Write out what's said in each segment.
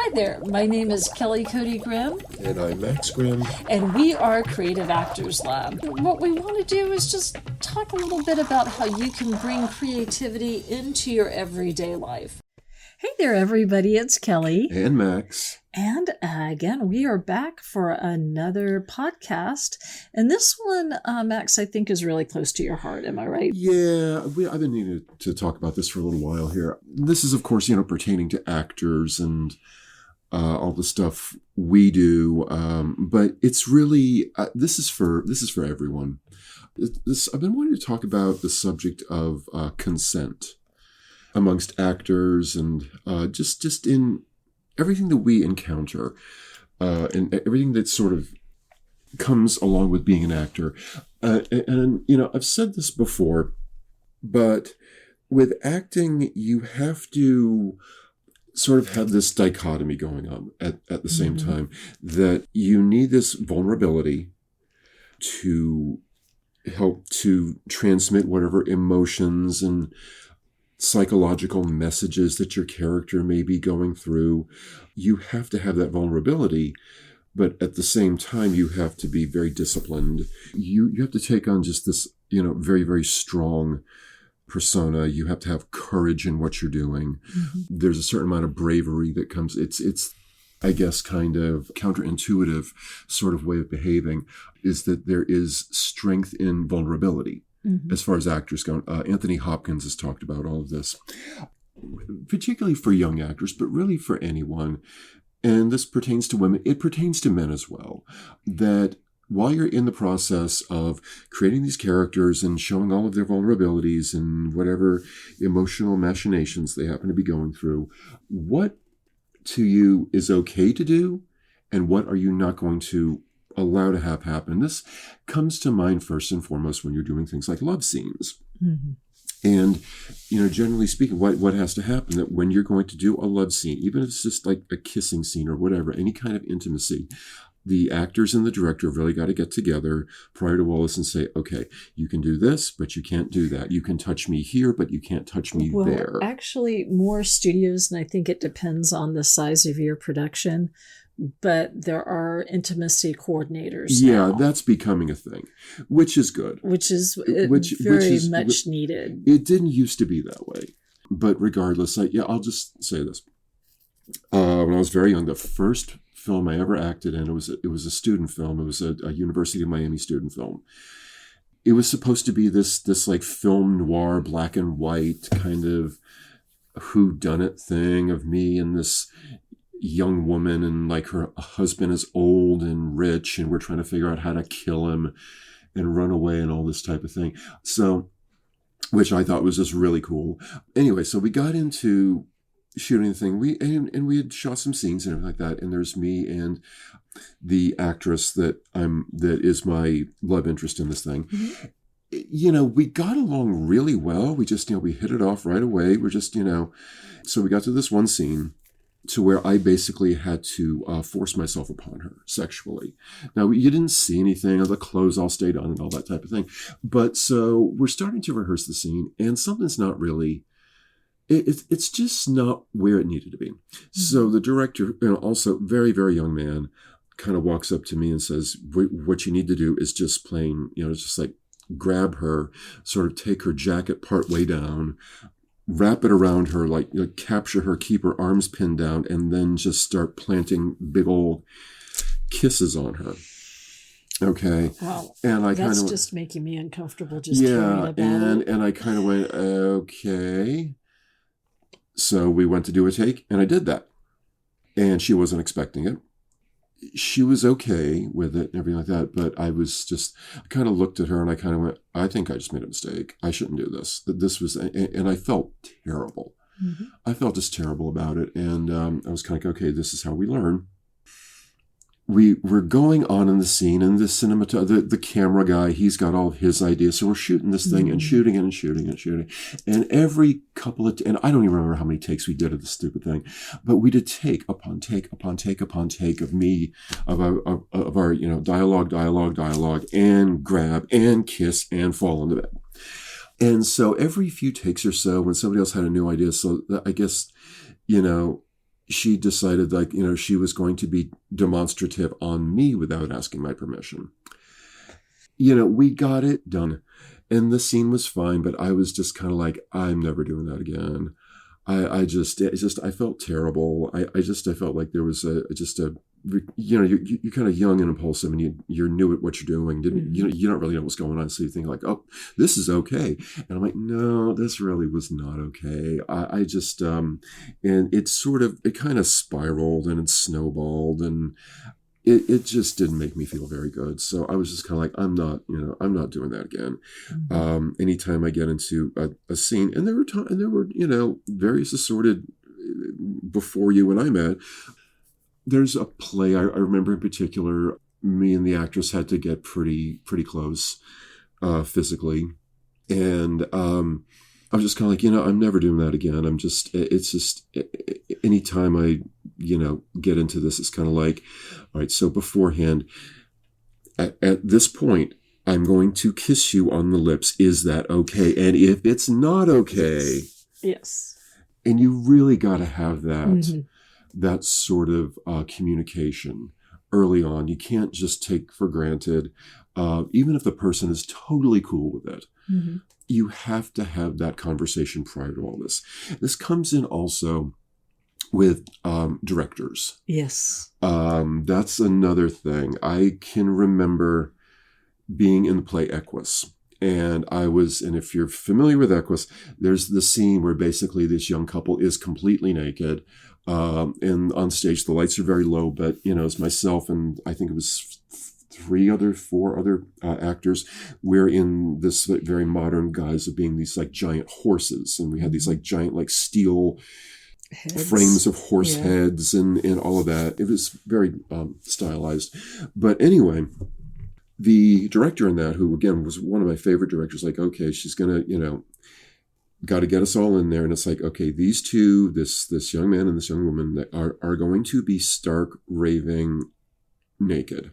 Hi there, my name is Kelley Cody Grimm. And I'm Max Grimm. And we are Creative Actors Lab. What we want to do is just talk a little bit about how you can bring creativity into your everyday life. Hey there, everybody, it's Kelley. And Max. And again, we are back for another podcast. And this one, Max, I think is really close to your heart. Am I right? Yeah, I've been needing to talk about this for a little while here. This is, of course, pertaining to actors and all the stuff we do. But it's really, this is for everyone. I've been wanting to talk about the subject of consent amongst actors and just in everything that we encounter and everything that sort of comes along with being an actor. And I've said this before, but with acting, you have to sort of have this dichotomy going on at the same time, that you need this vulnerability to help to transmit whatever emotions and psychological messages that your character may be going through. You have to have that vulnerability, but at the same time, you have to be very disciplined. You have to take on just this, very, very strong persona. You have to have courage in what you're doing. Mm-hmm. There's a certain amount of bravery that comes. It's I guess, kind of counterintuitive sort of way of behaving, is that there is strength in vulnerability. Mm-hmm. As far as actors go. Anthony Hopkins has talked about all of this, particularly for young actors, but really for anyone. And this pertains to women. It pertains to men as well. That while you're in the process of creating these characters and showing all of their vulnerabilities and whatever emotional machinations they happen to be going through, what to you is okay to do and what are you not going to allow to have happen. This comes to mind first and foremost when you're doing things like love scenes. Mm-hmm. And, generally speaking, what has to happen that when you're going to do a love scene, even if it's just like a kissing scene or whatever, any kind of intimacy, the actors and the director have really got to get together prior to all this and say, okay, you can do this, but you can't do that. You can touch me here, but you can't touch me there. Actually, more studios, and I think it depends on the size of your production, but there are intimacy coordinators now. Yeah, that's becoming a thing, which is good. Which is very much needed. It didn't used to be that way. But regardless, I'll just say this. When I was very young, the first film I ever acted in, it was a student film. It was a University of Miami student film. It was supposed to be this like film noir, black and white kind of whodunit thing of me and this young woman, and like her husband is old and rich and we're trying to figure out how to kill him and run away and all this type of thing. So, which I thought was just really cool. Anyway, so we got into shooting the thing. We had shot some scenes and everything like that. And there's me and the actress that is my love interest in this thing. Mm-hmm. We got along really well. We just, we hit it off right away. We're just, so we got to this one scene to where I basically had to force myself upon her sexually. Now, you didn't see anything, the clothes all stayed on and all that type of thing. But so we're starting to rehearse the scene, and something's not really, it's just not where it needed to be. Mm-hmm. So the director, also very, very young man, kind of walks up to me and says, what you need to do is just plain, just like grab her, sort of take her jacket part way down, wrap it around her, like capture her, keep her arms pinned down, and then just start planting big old kisses on her. Okay. Wow. And that's just making me uncomfortable just hearing about it. And I kind of went, okay. So we went to do a take, and I did that. And she wasn't expecting it. She was okay with it and everything like that, but I kind of looked at her and I kind of went, I think I just made a mistake. I shouldn't do this. And I felt terrible. Mm-hmm. I felt just terrible about it. And I was kind of like, okay, this is how we learn. We were going on in the scene, and the camera guy, he's got all of his ideas. So we're shooting this thing and shooting it and shooting and shooting. And every couple of, and I don't even remember how many takes we did of this stupid thing, but we did take upon take upon take upon take of me, of our dialogue, and grab and kiss and fall into bed. And so every few takes or so, when somebody else had a new idea, so I guess, she decided, like, she was going to be demonstrative on me without asking my permission. We got it done. And the scene was fine, but I was just kind of like, I'm never doing that again. I felt terrible. I felt like there was you're kind of young and impulsive, and you're new at what you're doing. You don't really know what's going on. So you think like, oh, this is okay. And I'm like, no, this really was not okay. And it kind of spiraled and it snowballed, and it just didn't make me feel very good. So I was just kind of like, I'm not doing that again. Anytime I get into a scene, and there were various assorted before you and I met. There's a play I remember in particular. Me and the actress had to get pretty close physically, and I was just kind of like, I'm never doing that again. It's just anytime I get into this, it's kind of like, all right, so beforehand, at this point, I'm going to kiss you on the lips. Is that okay? And if it's not okay, yes, and you really got to have that sort of communication early on. You can't just take for granted, even if the person is totally cool with it. You have to have that conversation prior to all this. This comes in also with directors. Yes. That's another thing. I can remember being in the play Equus. And if you're familiar with Equus, there's the scene where basically this young couple is completely naked. And on stage, the lights are very low, but, it's myself and I think it was four other actors. We're in this very modern guise of being these like giant horses. And we had these like giant like steel frames of horse heads and all of that. It was very stylized. But anyway, the director in that, who again was one of my favorite directors, like, okay, she's going to, got to get us all in there. And it's like, okay, these two, this young man and this young woman are going to be stark raving naked.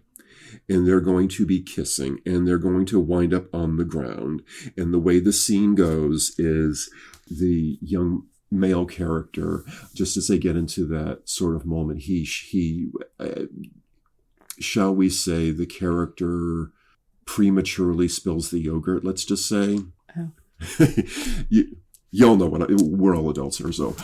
And they're going to be kissing, and they're going to wind up on the ground. And the way the scene goes is the young male character, just as they get into that sort of moment, he shall we say, the character prematurely spills the yogurt, let's just say. Oh. Y'all know we're all adults here, so.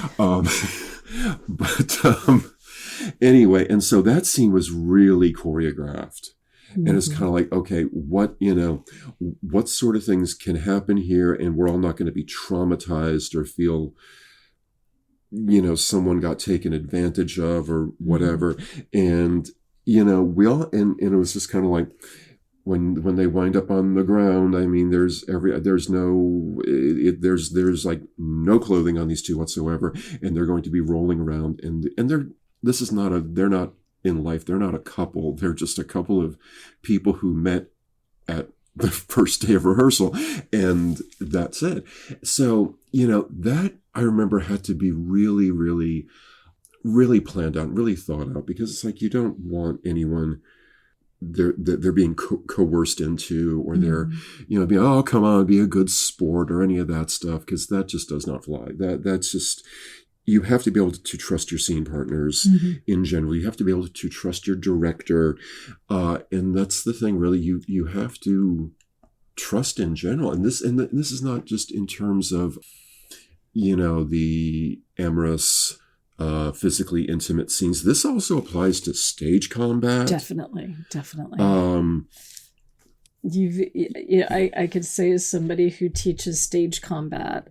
Anyway, and so that scene was really choreographed. And it's kind of like, okay, what sort of things can happen here? And we're all not going to be traumatized or feel, someone got taken advantage of or whatever. And, we all, and it was just kind of like, when they wind up on the ground, I mean, there's like no clothing on these two whatsoever. And they're going to be rolling around, and they're not in life. They're not a couple. They're just a couple of people who met at the first day of rehearsal, and that's it. So, that I remember had to be really, really, really planned out, really thought out, because it's like, you don't want anyone they're being coerced into, or they're, being, oh, come on, be a good sport or any of that stuff, because that just does not fly. That's just, you have to be able to trust your scene partners in general. You have to be able to trust your director. And that's the thing, really, you have to trust in general. And this is not just in terms of, the amorous, physically intimate scenes. This also applies to stage combat. Definitely. I could say, as somebody who teaches stage combat,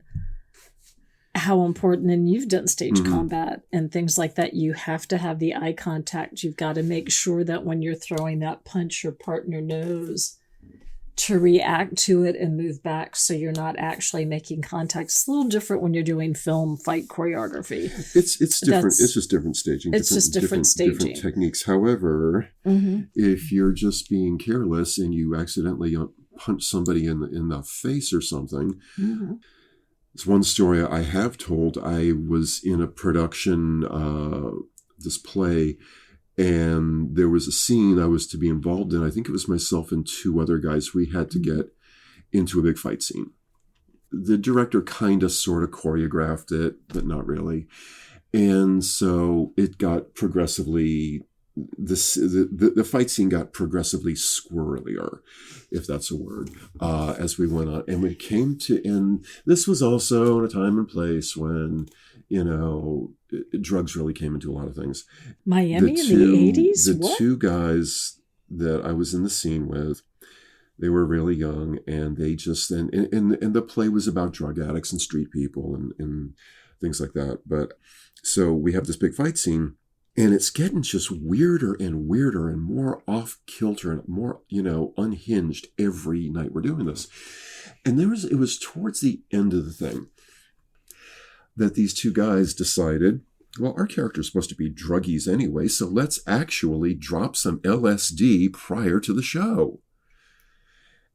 how important, and you've done stage combat and things like that, you have to have the eye contact. You've got to make sure that when you're throwing that punch, your partner knows to react to it and move back, so you're not actually making contact. It's a little different when you're doing film fight choreography. It's different. It's just different staging. It's just different staging. Different techniques. However, if you're just being careless and you accidentally punch somebody in the face or something, it's one story I have told. I was in a production, this play, and there was a scene I was to be involved in. I think it was myself and two other guys. We had to get into a big fight scene. The director kind of sort of choreographed it, but not really. And so it got progressively, the fight scene got progressively squirrelier, if that's a word, as we went on. And when it came to, and this was also in a time and place when, drugs really came into a lot of things. Miami in the 80s? The two guys that I was in the scene with, they were really young, and they just, and the play was about drug addicts and street people and things like that. But so we have this big fight scene, and it's getting just weirder and weirder and more off kilter and more, unhinged every night we're doing this. And it was towards the end of the thing that these two guys decided, well, our character's supposed to be druggies anyway, so let's actually drop some LSD prior to the show.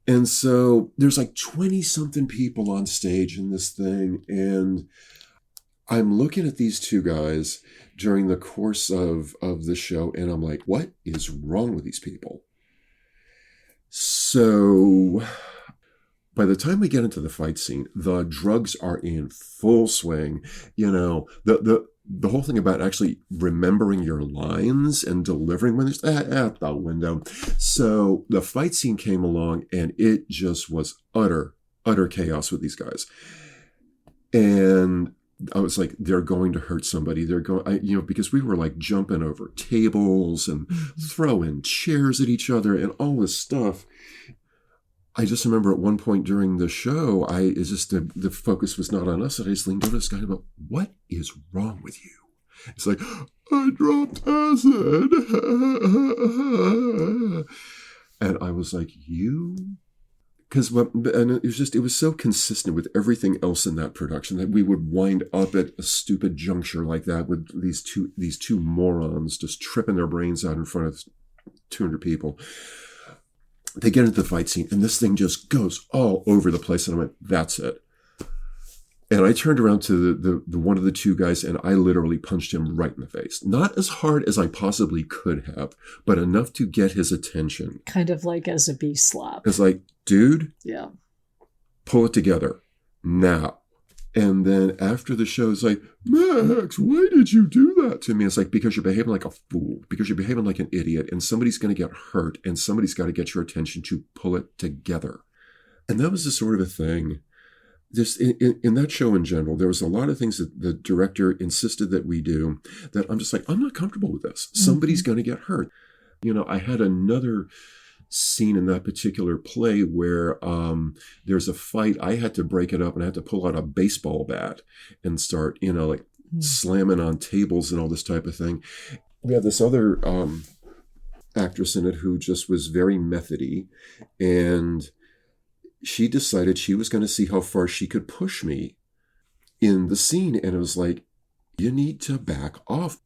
And so there's like 20-something people on stage in this thing, and I'm looking at these two guys during the course of the show, and I'm like, what is wrong with these people? So by the time we get into the fight scene, the drugs are in full swing. The whole thing about actually remembering your lines and delivering when there's out the window. So the fight scene came along, and it just was utter chaos with these guys. And I was like, they're going to hurt somebody. They're going, because we were like jumping over tables and throwing chairs at each other and all this stuff. I just remember at one point during the show, the focus was not on us. And I just leaned over to this guy and about, what is wrong with you? It's like, I dropped acid. And I was like, it was so consistent with everything else in that production that we would wind up at a stupid juncture like that with these two morons just tripping their brains out in front of 200 people. They get into the fight scene, and this thing just goes all over the place. And I went, that's it. And I turned around to the one of the two guys, and I literally punched him right in the face. Not as hard as I possibly could have, but enough to get his attention. Kind of like as a B slap. It's like, dude, yeah, pull it together now. And then after the show, it's like, Max, why did you do that to me? It's like, because you're behaving like a fool, because you're behaving like an idiot, and somebody's going to get hurt, and somebody's got to get your attention to pull it together. And that was the sort of a thing. Just in that show in general, there was a lot of things that the director insisted that we do that I'm just like, I'm not comfortable with this. Mm-hmm. Somebody's going to get hurt. I had another scene in that particular play where there's a fight. I had to break it up, and I had to pull out a baseball bat and start, slamming on tables and all this type of thing. We have this other actress in it who just was very methody, and she decided she was going to see how far she could push me in the scene. And it was like, you need to back off.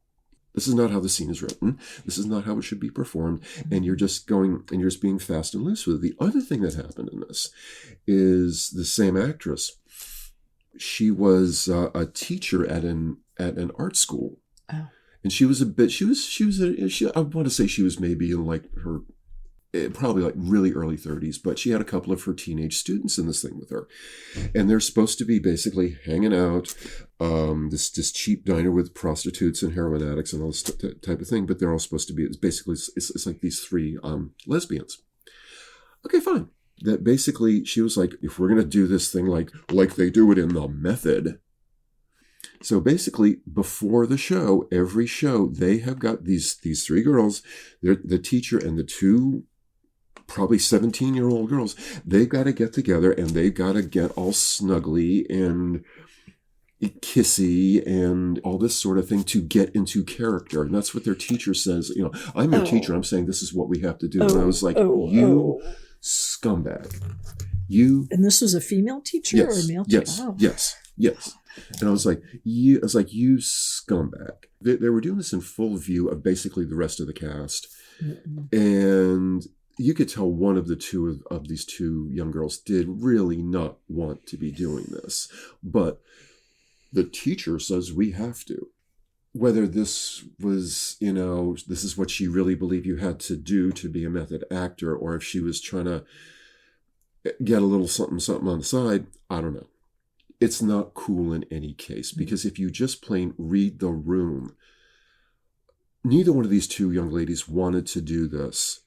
This is not how the scene is written. This is not how it should be performed. And you're just being fast and loose with it. The other thing that happened in this is the same actress. She was a teacher at an art school. Oh. And she was I want to say she was maybe in like her, probably like really early 30s, but she had a couple of her teenage students in this thing with her. And they're supposed to be basically hanging out, this cheap diner with prostitutes and heroin addicts and all this type of thing, but they're all supposed to be, it's like these three lesbians. Okay, fine. That basically, she was like, if we're going to do this thing like they do it in The Method. So basically, before the show, every show, they have got these three girls, the teacher and the two probably 17-year-old girls, they've got to get together and they've got to get all snuggly and kissy and all this sort of thing to get into character. And that's what their teacher says. I'm your teacher. I'm saying this is what we have to do. And I was like, scumbag. You. And this was a female teacher or a male teacher? Yes. And I was like, you scumbag. They were doing this in full view of basically the rest of the cast. Mm-mm. And you could tell one of the two of these two young girls did really not want to be doing this. But the teacher says we have to. Whether this was, this is what she really believed you had to do to be a method actor, or if she was trying to get a little something on the side, I don't know. it's not cool in any case, because if you just plain read the room, neither one of these two young ladies wanted to do this,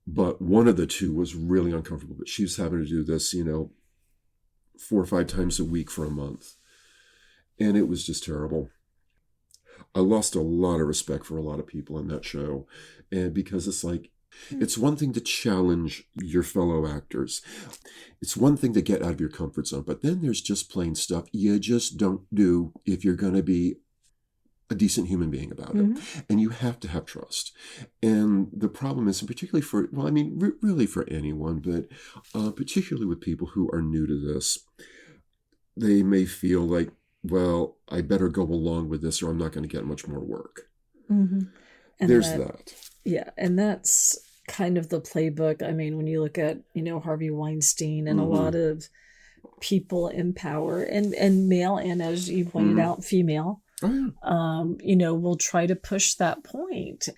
but one of the two was really uncomfortable. But she was having to do this, 4 or 5 times a week for a month. And it was just terrible. I lost a lot of respect for a lot of people in that show. And because it's like, it's one thing to challenge your fellow actors. It's one thing to get out of your comfort zone. But then there's just plain stuff you just don't do if you're going to be a decent human being about it. And you have to have trust. And the problem is, and particularly for, well, I mean, really for anyone, but particularly with people who are new to this, they may feel like, well, I better go along with this or I'm not going to get much more work. There's that. Yeah. And that's kind of the playbook. I mean, when you look at, Harvey Weinstein and a lot of people in power and male, and as you pointed out, female, will try to push that point.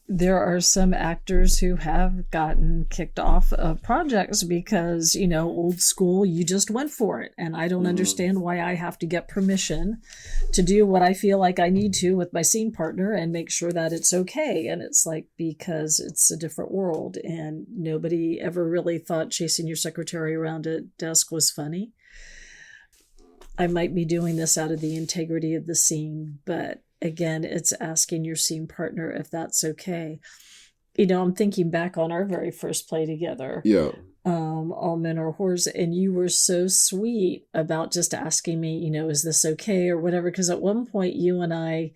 There are some actors who have gotten kicked off of projects because, old school, you just went for it. And I don't understand why I have to get permission to do what I feel like I need to with my scene partner and make sure that it's okay. And it's like, because it's a different world and nobody ever really thought chasing your secretary around a desk was funny. I might be doing this out of the integrity of the scene, but again, it's asking your scene partner if that's okay. I'm thinking back on our very first play together. Yeah. All Men Are Whores, and you were so sweet about just asking me, is this okay or whatever? Because at one point you and I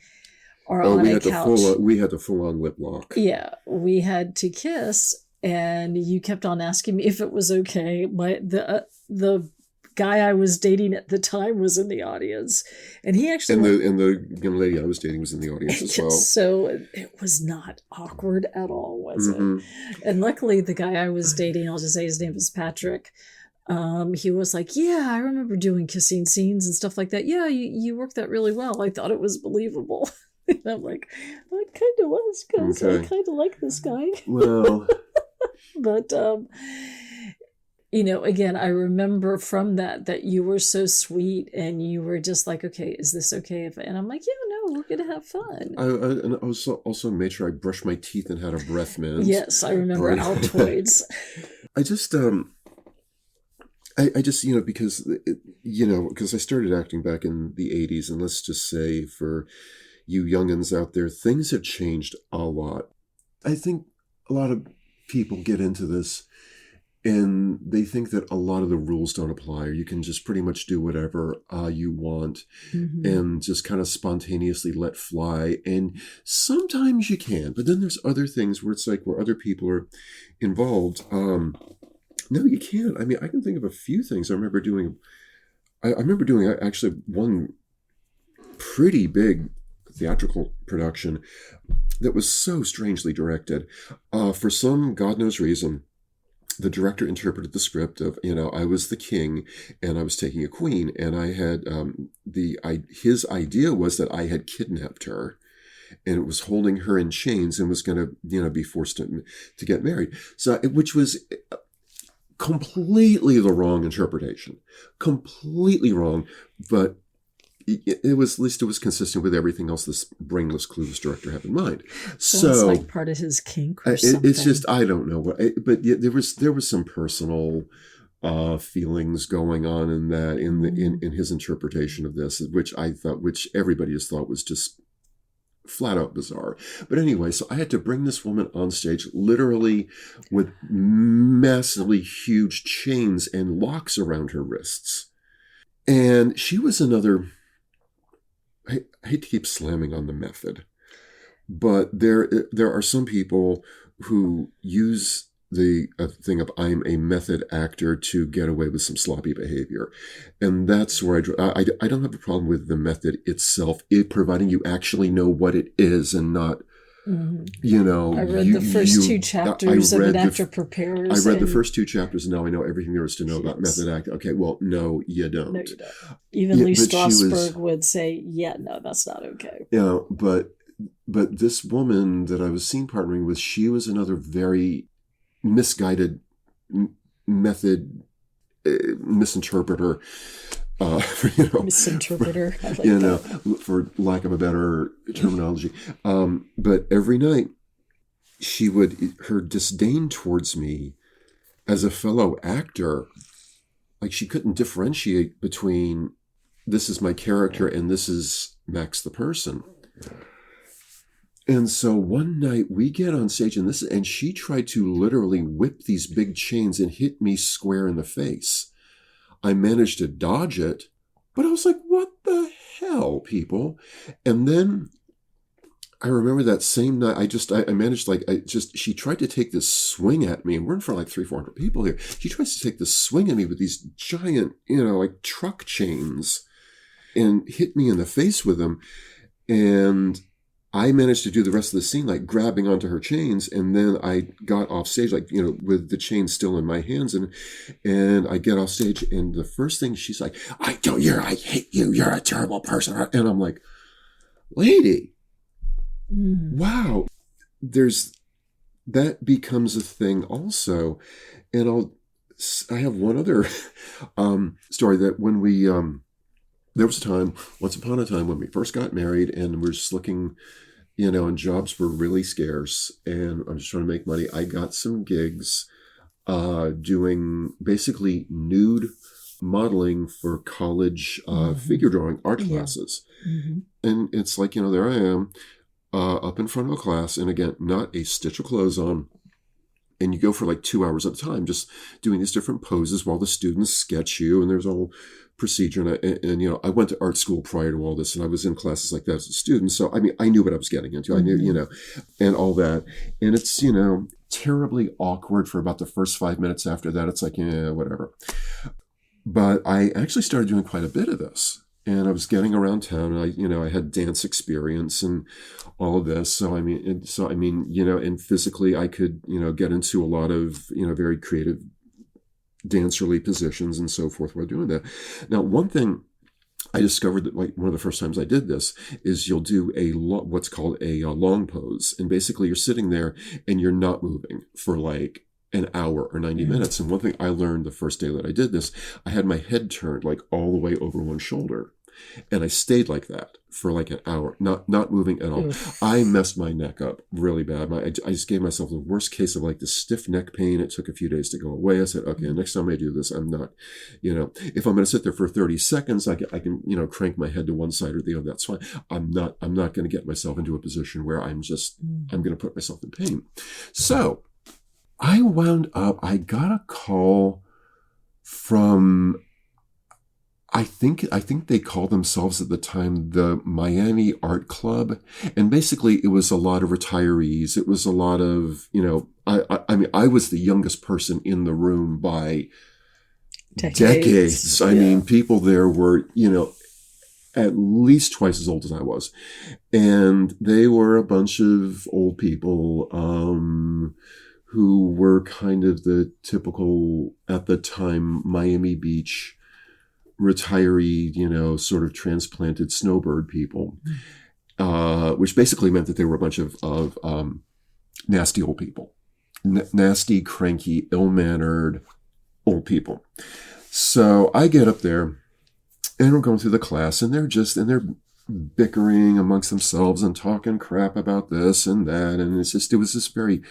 are on a couch. We had the full-on lip lock. Yeah, we had to kiss, and you kept on asking me if it was okay. The guy I was dating at the time was in the audience, and he actually and the young lady I was dating was in the audience as well. So it was not awkward at all, was it? And luckily, the guy I was dating, I'll just say his name was Patrick. He was like, "Yeah, I remember doing kissing scenes and stuff like that. Yeah, you worked that really well. I thought it was believable." And I'm like, "Well, it kind of was because I kind of like this guy." Well, but. Again, I remember from that you were so sweet and you were just like, okay, is this okay? And I'm like, yeah, no, we're going to have fun. And I also made sure I brushed my teeth and had a breath mint. Yes, I remember Altoids. I just, because I started acting back in the 80s, and let's just say for you youngins out there, things have changed a lot. I think a lot of people get into this and they think that a lot of the rules don't apply, or you can just pretty much do whatever you want and just kind of spontaneously let fly. And sometimes you can, but then there's other things where it's like where other people are involved. No, you can't. I mean, I can think of a few things I remember doing. I remember doing actually one pretty big theatrical production that was so strangely directed. For some God knows reason, the director interpreted the script of, I was the king and I was taking a queen, and I had his idea was that I had kidnapped her and it was holding her in chains and was going to, be forced to get married. So, which was completely the wrong interpretation, completely wrong, but it was, at least it was consistent with everything else this brainless, clueless director had in mind. So it's like part of his kink or something. It's just, I don't know what, but there was some personal feelings going on in that, in his interpretation of this, which everybody has thought was just flat out bizarre. But anyway, so I had to bring this woman on stage literally with massively huge chains and locks around her wrists. And she was another, I hate to keep slamming on the method, but there are some people who use the thing of I'm a method actor to get away with some sloppy behavior. And that's where I don't have a problem with the method itself, providing you actually know what it is and not, I read the first two chapters of An Actor Prepares. I read the first 2 chapters and now I know everything there is to know about method acting. Okay, well, no, you don't. No, you don't. Even Lee Strasberg would say, yeah, no, that's not okay. But this woman that I was scene partnering with, she was another very misguided method misinterpreter. Misinterpreter. I like you know, that. for lack of a better terminology. But every night her disdain towards me as a fellow actor, like she couldn't differentiate between this is my character and this is Max the person. And so one night we get on stage and she tried to literally whip these big chains and hit me square in the face. I managed to dodge it, but I was like, what the hell, people? And then I remember that same night, she tried to take this swing at me, and we're in front of like 300-400 people here. She tries to take this swing at me with these giant, like truck chains and hit me in the face with them. And I managed to do the rest of the scene, like grabbing onto her chains. And then I got off stage, like, with the chains still in my hands. And I get off stage, and the first thing she's like, I hate you. You're a terrible person. And I'm like, lady, wow, that becomes a thing also. And I have one other story that when we, there was once upon a time when we first got married and we're just looking, and jobs were really scarce and I'm just trying to make money. I got some gigs doing basically nude modeling for college figure drawing art classes. Mm-hmm. And it's like, there I am up in front of a class, and again, not a stitch of clothes on. And you go for like 2 hours at a time, just doing these different poses while the students sketch you. And there's a whole procedure. And I went to art school prior to all this, and I was in classes like that as a student. So, I knew what I was getting into. I knew, and all that. And it's, terribly awkward for about the first 5 minutes. After that, it's like, whatever. But I actually started doing quite a bit of this. And I was getting around town, and I had dance experience and all of this. So, and physically I could, get into a lot of, very creative dancerly positions and so forth while doing that. Now, one thing I discovered that, like, one of the first times I did this is you'll do what's called a long pose. And basically you're sitting there and you're not moving for like an hour or 90 minutes. And one thing I learned the first day that I did this, I had my head turned like all the way over one shoulder. And I stayed like that for like an hour, not moving at all. Oof. I messed my neck up really bad. I just gave myself the worst case of like the stiff neck pain. It took a few days to go away. I said, okay, next time I do this, I'm not, if I'm going to sit there for 30 seconds, I can, crank my head to one side or the other. That's fine. I'm not going to get myself into a position where I'm going to put myself in pain. So I got a call from, I think they called themselves at the time the Miami Art Club. And basically it was a lot of retirees. It was a lot of, I was the youngest person in the room by decades. I mean, people there were, at least twice as old as I was. And they were a bunch of old people, who were kind of the typical, at the time, Miami Beach retiree, sort of transplanted snowbird people, which basically meant that they were a bunch of nasty old people, nasty, cranky, ill-mannered old people. So I get up there and we're going through the class, and they're bickering amongst themselves and talking crap about this and that. And it was this very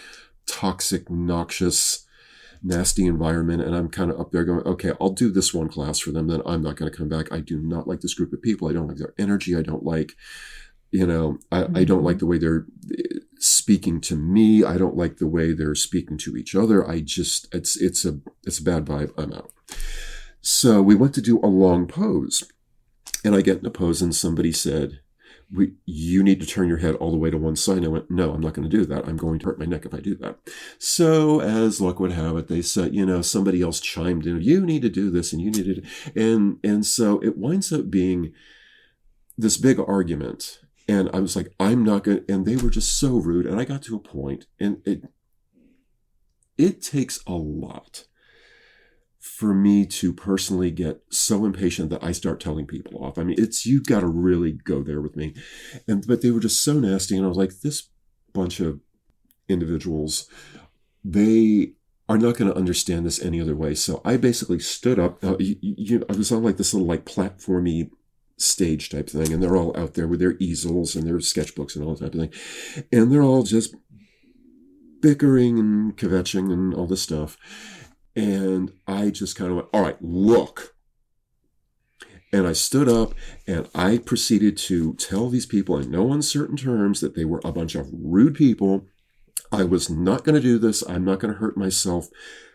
toxic, noxious, nasty environment. And I'm kind of up there going, okay, I'll do this one class for them, then I'm not going to come back. I do not like this group of people. I don't like their energy. I don't like, I don't like the way they're speaking to me. I don't like the way they're speaking to each other. It's a bad vibe. I'm out. So we went to do a long pose, and I get in a pose, and somebody said, you need to turn your head all the way to one side. And I went, no, I'm not going to do that. I'm going to hurt my neck if I do that. So as luck would have it, they said, somebody else chimed in, you need to do this and you need to, and so it winds up being this big argument. And I was like, I'm not going to, and they were just so rude. And I got to a point, and it takes a lot for me to personally get so impatient that I start telling people off. I mean, you've got to really go there with me. But they were just so nasty. And I was like, this bunch of individuals, they are not going to understand this any other way. So I basically stood up. I was on like this little like platformy stage type thing, and they're all out there with their easels and their sketchbooks and all that type of thing. And they're all just bickering and kvetching and all this stuff. And I just kind of went, all right, look. And I stood up and I proceeded to tell these people in no uncertain terms that they were a bunch of rude people. I was not going to do this. I'm not going to hurt myself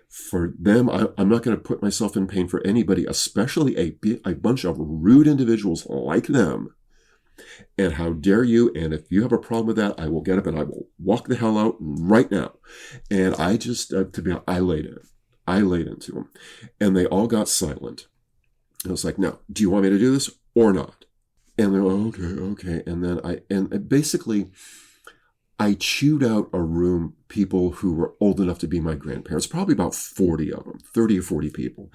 for them. I'm not going to put myself in pain for anybody, especially a bunch of rude individuals like them. And how dare you? And if you have a problem with that, I will get up and I will walk the hell out right now. And I just, I laid in. I laid into them. And they all got silent. And I was like, no, do you want me to do this or not? And they're like, okay. And then basically, I chewed out a room, people who were old enough to be my grandparents, probably about 40 of them, 30 or 40 people.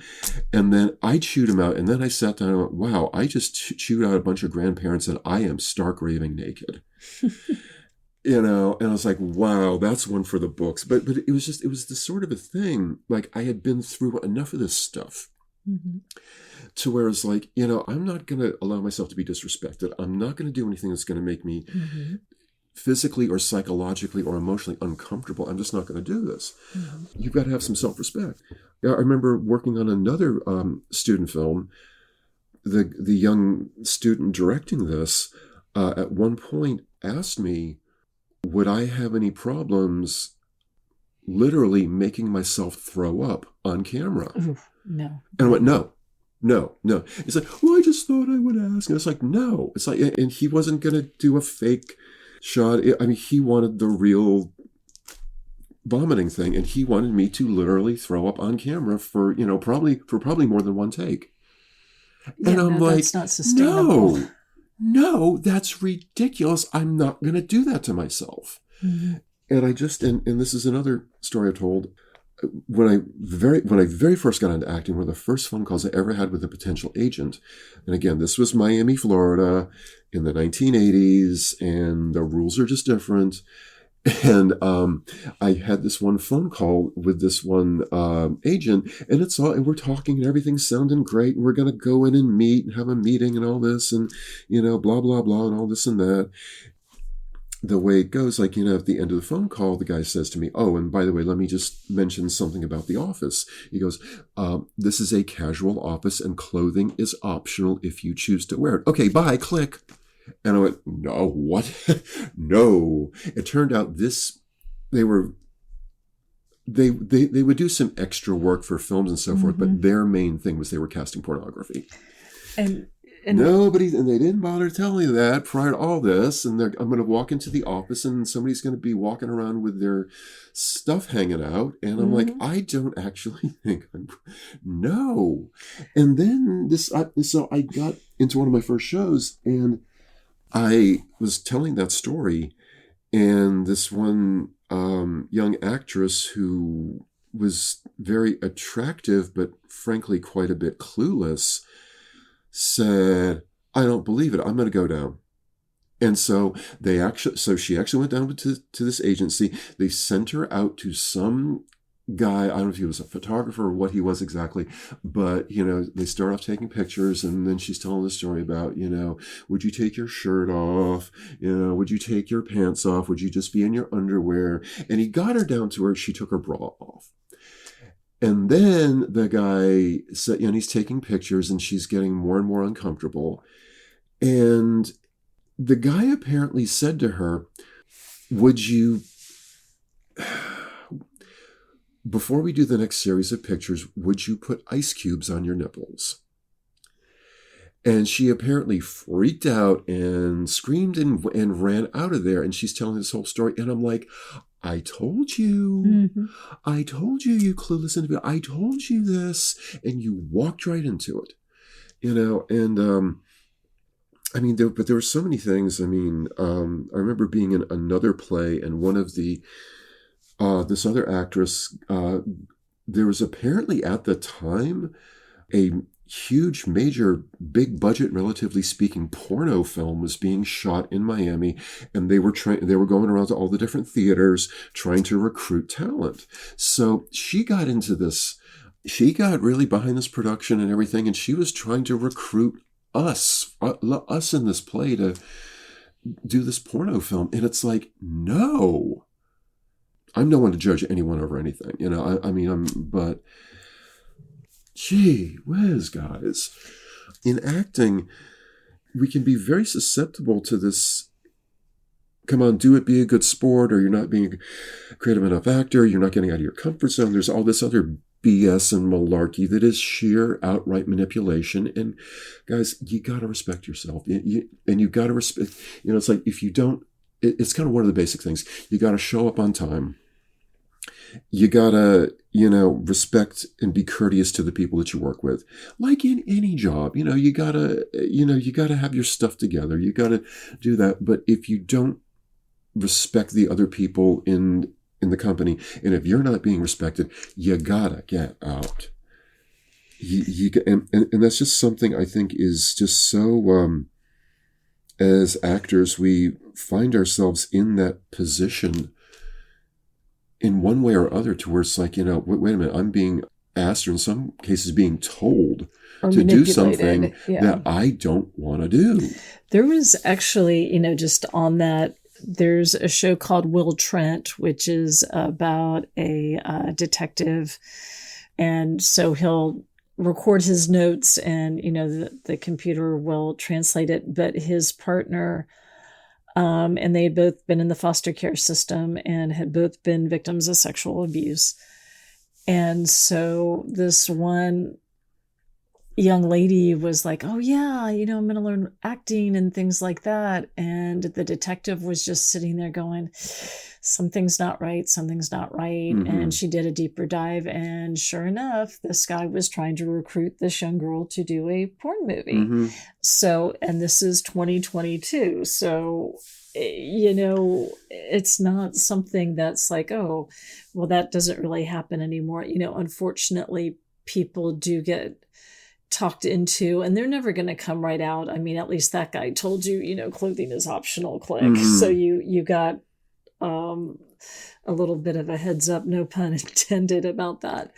And then I chewed them out, and then I sat down and went, wow, I just chewed out a bunch of grandparents, and I am stark raving naked. And I was like, wow, that's one for the books. But it was this sort of a thing, like I had been through enough of this stuff. Mm-hmm. To where it's like, I'm not going to allow myself to be disrespected. I'm not going to do anything that's going to make me physically or psychologically or emotionally uncomfortable. I'm just not going to do this. Mm-hmm. You've got to have some self-respect. I remember working on another student film. The young student directing this at one point asked me, would I have any problems literally making myself throw up on camera? No. And I went, no. He's like, well, I just thought I would ask. And it's like, no. It's like, and he wasn't going to do a fake shot. I mean, he wanted the real vomiting thing, and he wanted me to literally throw up on camera for probably more than one take. Yeah, and I'm like, that's not sustainable. No, that's ridiculous. I'm not going to do that to myself. Mm-hmm. And I just, and this is another story I told. When I very first got into acting, one of the first phone calls I ever had with a potential agent, and again, this was Miami, Florida, in the 1980s, and the rules are just different. And I had this one phone call with this one agent, and we're talking, and everything's sounding great, and we're going to go in and meet and have a meeting and all this, and blah blah blah, and all this and that. The way it goes, at the end of the phone call, the guy says to me, oh, and by the way, let me just mention something about the office. He goes, this is a casual office and clothing is optional if you choose to wear it. Okay, bye, click. And I went, no, what? No. It turned out they would do some extra work for films and so forth, but their main thing was they were casting pornography. And they didn't bother telling me that prior to all this. And I'm going to walk into the office and somebody's going to be walking around with their stuff hanging out. And I'm like, I don't actually think no. And then so I got into one of my first shows and I was telling that story. And this one young actress who was very attractive, but frankly, quite a bit clueless, said, I don't believe it. I'm going to go down. And so she actually went down to this agency. They sent her out to some guy. I don't know if he was a photographer or what he was exactly, but, they start off taking pictures, and then she's telling the story about, would you take your shirt off? Would you take your pants off? Would you just be in your underwear? And he got her down to where she took her bra off. And then the guy said, he's taking pictures and she's getting more and more uncomfortable. And the guy apparently said to her, before we do the next series of pictures, would you put ice cubes on your nipples? And she apparently freaked out and screamed and ran out of there. And she's telling this whole story. And I'm like, I told you, you clueless individual. I told you this, and you walked right into it, And there were so many things. I remember being in another play, and one of this other actress, there was apparently at the time a huge, major, big budget, relatively speaking, porno film was being shot in Miami, and they were going around to all the different theaters trying to recruit talent. So she got into this. She got really behind this production and everything, and she was trying to recruit us in this play to do this porno film. And it's like, no. I'm no one to judge anyone over anything, but gee whiz, guys. In acting, we can be very susceptible to this, come on, do it, be a good sport, or you're not being a creative enough actor, you're not getting out of your comfort zone. There's all this other BS and malarkey that is sheer outright manipulation. And guys, you got to respect yourself. And you got to respect, it's like if you don't, it's kind of one of the basic things. You got to show up on time. You got to, respect and be courteous to the people that you work with. Like in any job, you got to have your stuff together. You got to do that. But if you don't respect the other people in the company, and if you're not being respected, you gotta get out. And that's just something I think is just so, as actors, we find ourselves in that position in one way or other, to where it's like, wait a minute, I'm being asked, or in some cases being told to do something that I don't want to do. There was actually, just on that, there's a show called Will Trent, which is about a detective. And so he'll record his notes and, the computer will translate it. But his partner, and they had both been in the foster care system and had both been victims of sexual abuse. And so this one young lady was like, oh yeah, I'm going to learn acting and things like that. And the detective was just sitting there going, something's not right. Mm-hmm. And she did a deeper dive. And sure enough, this guy was trying to recruit this young girl to do a porn movie. Mm-hmm. So, and this is 2022. So, it's not something that's like, oh, well, that doesn't really happen anymore. Unfortunately, people do get talked into, and they're never going to come right out. I mean, at least that guy told you, clothing is optional, click. Mm-hmm. So you got a little bit of a heads up, no pun intended, about that.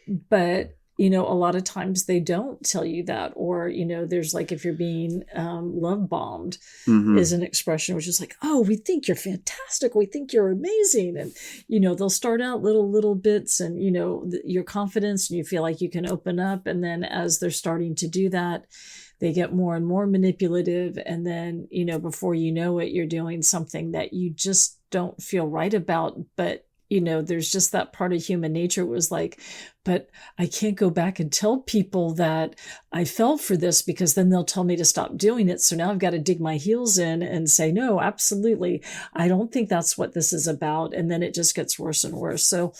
But, a lot of times they don't tell you that. Or, there's like, if you're being love bombed, mm-hmm. is an expression which is like, oh, we think you're fantastic. We think you're amazing. And, they'll start out little bits and, your confidence, and you feel like you can open up. And then as they're starting to do that, they get more and more manipulative. And then, before you know it, you're doing something that you just don't feel right about. But, there's just that part of human nature was like, but I can't go back and tell people that I fell for this, because then they'll tell me to stop doing it. So now I've got to dig my heels in and say, no, absolutely, I don't think that's what this is about. And then it just gets worse and worse. So,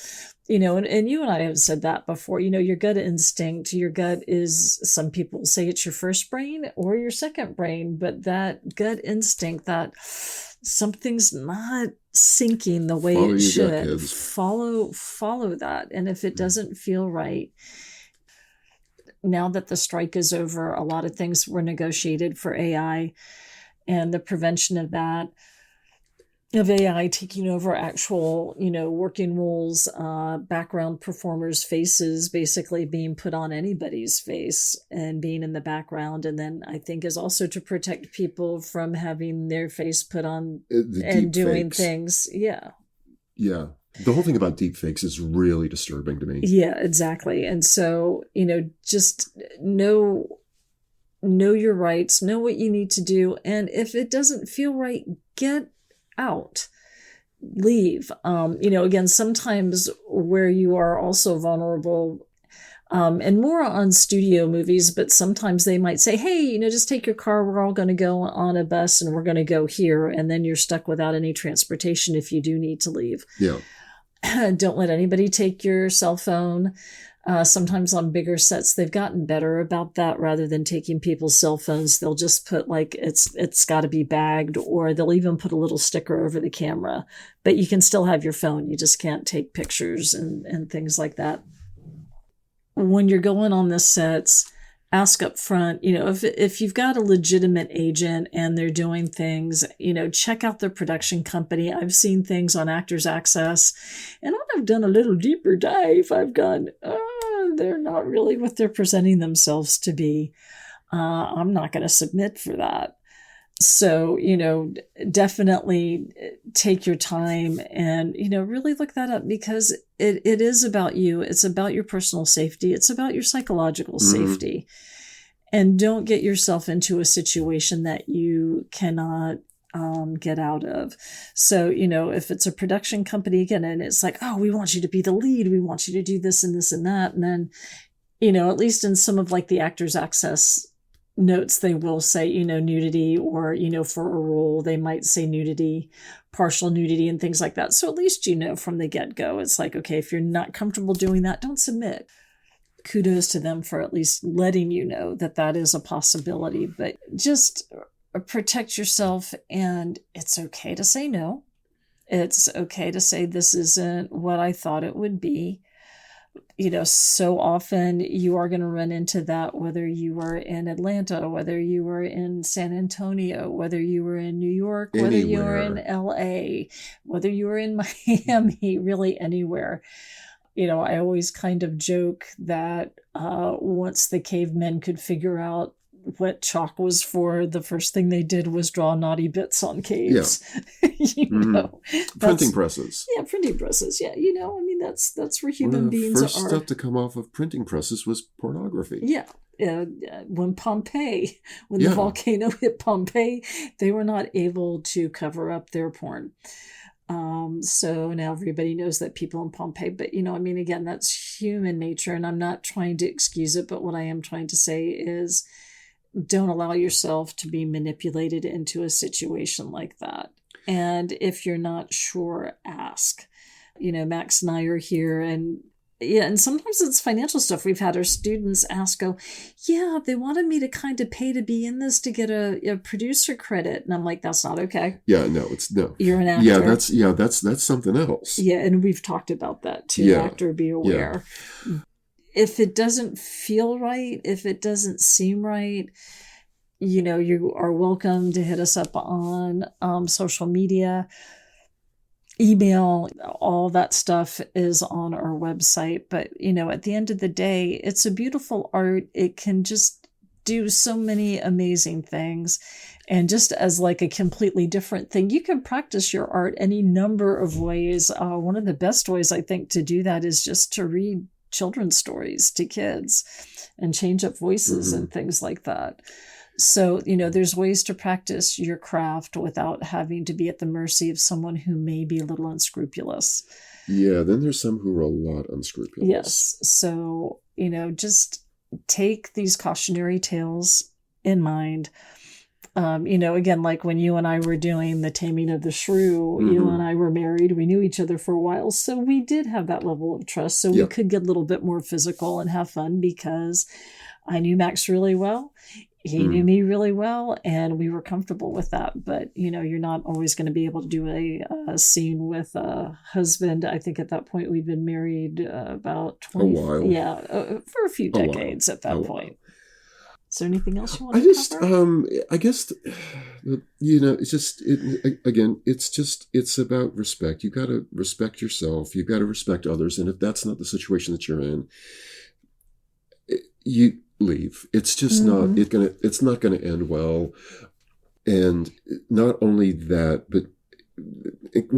and you and I have said that before, your gut instinct, your gut is, some people say it's your first brain or your second brain, but that gut instinct, that something's not syncing the way it should, follow that. And if it doesn't feel right, now that the strike is over, a lot of things were negotiated for AI and the prevention of that, of AI taking over actual, working roles, background performers' faces basically being put on anybody's face and being in the background. And then I think is also to protect people from having their face put on and doing fakes. Things. Yeah. Yeah. The whole thing about deep fakes is really disturbing to me. Yeah, exactly. And so, just know your rights, know what you need to do. And if it doesn't feel right, get out, leave. Again, sometimes where you are also vulnerable, and more on studio movies, but sometimes they might say, hey, just take your car. We're all going to go on a bus and we're going to go here. And then you're stuck without any transportation if you do need to leave. Yeah. Don't let anybody take your cell phone. Sometimes on bigger sets, they've gotten better about that. Rather than taking people's cell phones, they'll just put like, it's got to be bagged, or they'll even put a little sticker over the camera, but you can still have your phone. You just can't take pictures and things like that. When you're going on the sets, ask up front, if you've got a legitimate agent and they're doing things, check out their production company. I've seen things on Actors Access, and when I've done a little deeper dive, I've gone, they're not really what they're presenting themselves to be. I'm not going to submit for that. So, definitely take your time and, really look that up, because it is about you. It's about your personal safety. It's about your psychological safety. And don't get yourself into a situation that you cannot get out of. So, if it's a production company again, and it's like, oh, we want you to be the lead. We want you to do this and this and that. And then, at least in some of like the Actors Access notes, they will say, nudity, or, for a role, they might say nudity, partial nudity, and things like that. So at least, from the get-go, it's like, okay, if you're not comfortable doing that, don't submit. Kudos to them for at least letting you know that that is a possibility. But just protect yourself, and it's okay to say no. It's okay to say this isn't what I thought it would be. So often you are going to run into that, whether you are in Atlanta, whether you were in San Antonio, whether you were in New York, whether you were in LA, whether you were in Miami, really anywhere. I always kind of joke that once the cavemen could figure out what chalk was for, the first thing they did was draw naughty bits on caves. Yeah. Printing presses. Yeah, printing presses. Yeah, that's where human beings are. The first stuff to come off of printing presses was pornography. Yeah. When the volcano hit Pompeii, they were not able to cover up their porn. So now everybody knows that people in Pompeii, but again, that's human nature, and I'm not trying to excuse it, but what I am trying to say is, don't allow yourself to be manipulated into a situation like that. And if you're not sure, ask. Max and I are here, and sometimes it's financial stuff. We've had our students ask, they wanted me to kind of pay to be in this to get a producer credit. And I'm like, that's not okay. Yeah, no. You're an actor. Yeah, that's something else. Yeah, and we've talked about that too. Yeah. Actor, be aware. Yeah. If it doesn't feel right, if it doesn't seem right, you are welcome to hit us up on social media, email. All that stuff is on our website. But, at the end of the day, it's a beautiful art. It can just do so many amazing things. And just as like a completely different thing, you can practice your art any number of ways. One of the best ways, I think, to do that is just to read children's stories to kids and change up voices and things like that. So, there's ways to practice your craft without having to be at the mercy of someone who may be a little unscrupulous. Yeah, then there's some who are a lot unscrupulous. Yes. So, just take these cautionary tales in mind. Again, like when you and I were doing The Taming of the Shrew, you and I were married, we knew each other for a while. So we did have that level of trust. So we could get a little bit more physical and have fun, because I knew Max really well. He knew me really well, and we were comfortable with that. But, you're not always going to be able to do a scene with a husband. I think at that point we'd been married about 20. A while. Yeah, for a few decades at that point. Is there anything else you want to cover? I guess, it's about respect. You got to respect yourself. You got to respect others. And if that's not the situation that you're in, you leave. It's just it's not going to end well. And not only that, but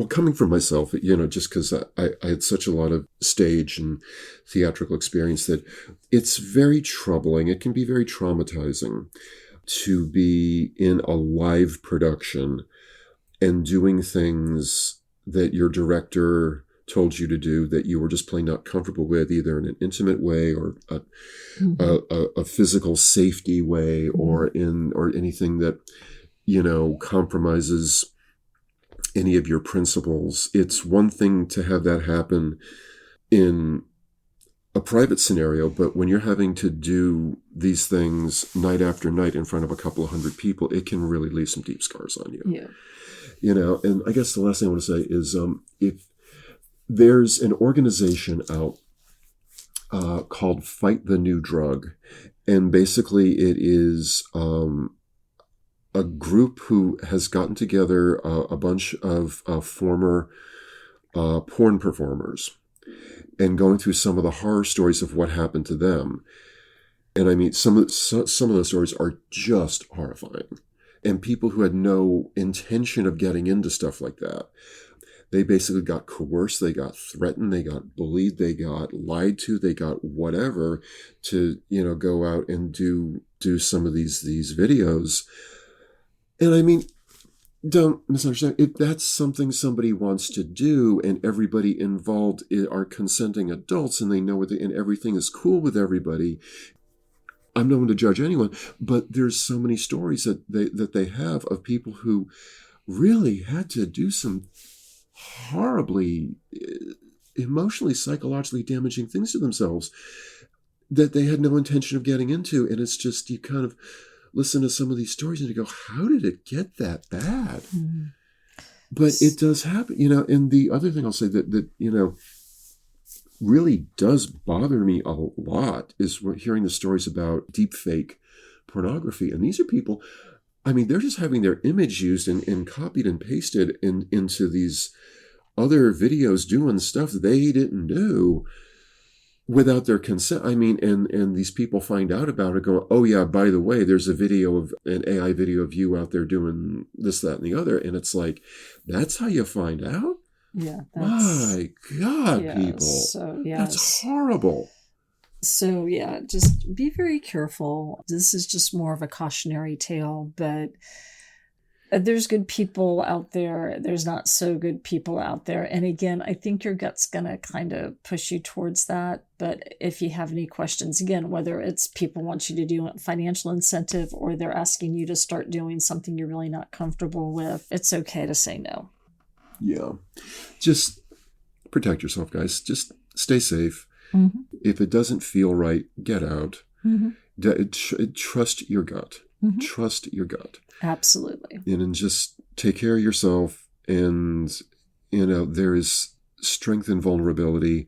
coming from myself, just because I had such a lot of stage and theatrical experience, that it's very troubling. It can be very traumatizing to be in a live production and doing things that your director told you to do that you were just plain not comfortable with, either in an intimate way or a physical safety way, or anything that, compromises any of your principles. It's one thing to have that happen in a private scenario, but when you're having to do these things night after night in front of a couple of hundred people, it can really leave some deep scars on you. Yeah. And I guess the last thing I want to say is, if there's an organization out called Fight the New Drug. And basically it is a group who has gotten together a bunch of former porn performers and going through some of the horror stories of what happened to them. And I mean, some of the stories are just horrifying. And people who had no intention of getting into stuff like that, they basically got coerced, they got threatened, they got bullied, they got lied to, they got whatever to, go out and do some of these videos. And I mean, don't misunderstand. If that's something somebody wants to do and everybody involved are consenting adults and they know and everything is cool with everybody, I'm no one to judge anyone, but there's so many stories that they have of people who really had to do some horribly emotionally, psychologically damaging things to themselves that they had no intention of getting into. And it's just, you kind of listen to some of these stories and you go, how did it get that bad? Mm-hmm. But it does happen, and the other thing I'll say that really does bother me a lot is hearing the stories about deep fake pornography. And these are people, I mean, they're just having their image used and copied and pasted into these other videos doing stuff they didn't do without their consent. I mean, and these people find out about it going, oh yeah, by the way, there's an AI video of you out there doing this, that, and the other. And it's like, that's how you find out? Yeah. My God, yes, people. So, yes. That's horrible. So, yeah, just be very careful. This is just more of a cautionary tale, but there's good people out there. There's not so good people out there. And again, I think your gut's going to kind of push you towards that. But if you have any questions, again, whether it's people want you to do a financial incentive or they're asking you to start doing something you're really not comfortable with, it's okay to say no. Yeah. Just protect yourself, guys. Just stay safe. Mm-hmm. If it doesn't feel right, get out. Mm-hmm. Trust your gut. Mm-hmm. Trust your gut. Absolutely. And then just take care of yourself. And, there is strength in vulnerability.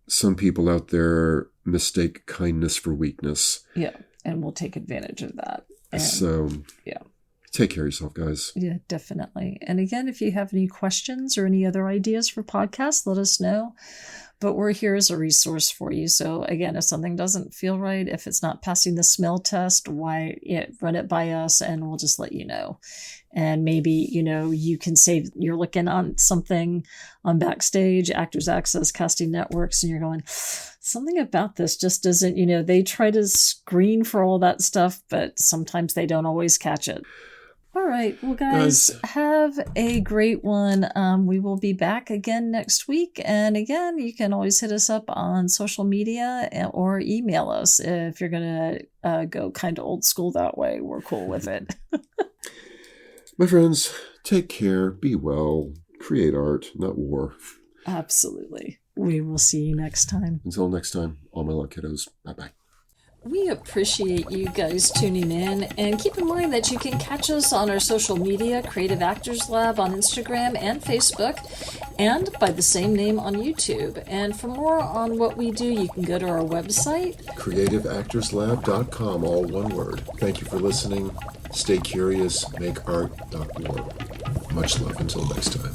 Some people out there mistake kindness for weakness. Yeah. And we'll take advantage of that. And, so, yeah. Take care of yourself, guys. Yeah, definitely. And again, if you have any questions or any other ideas for podcasts, let us know. But we're here as a resource for you. So again, if something doesn't feel right, if it's not passing the smell test, run it by us and we'll just let you know. And maybe, you can save, you're looking on something on Backstage, Actors Access, Casting Networks, and you're going, something about this just doesn't, they try to screen for all that stuff, but sometimes they don't always catch it. All right. Well, guys, have a great one. We will be back again next week. And again, you can always hit us up on social media or email us if you're going to go kind of old school that way. We're cool with it. My friends, take care, be well, create art, not war. Absolutely. We will see you next time. Until next time, all my love, kiddos. Bye-bye. We appreciate you guys tuning in, and keep in mind that you can catch us on our social media, Creative Actors Lab on Instagram and Facebook, and by the same name on YouTube. And for more on what we do, you can go to our website, creativeactorslab.com, all one word. Thank you for listening. Stay curious, make art, not war. Much love until next time.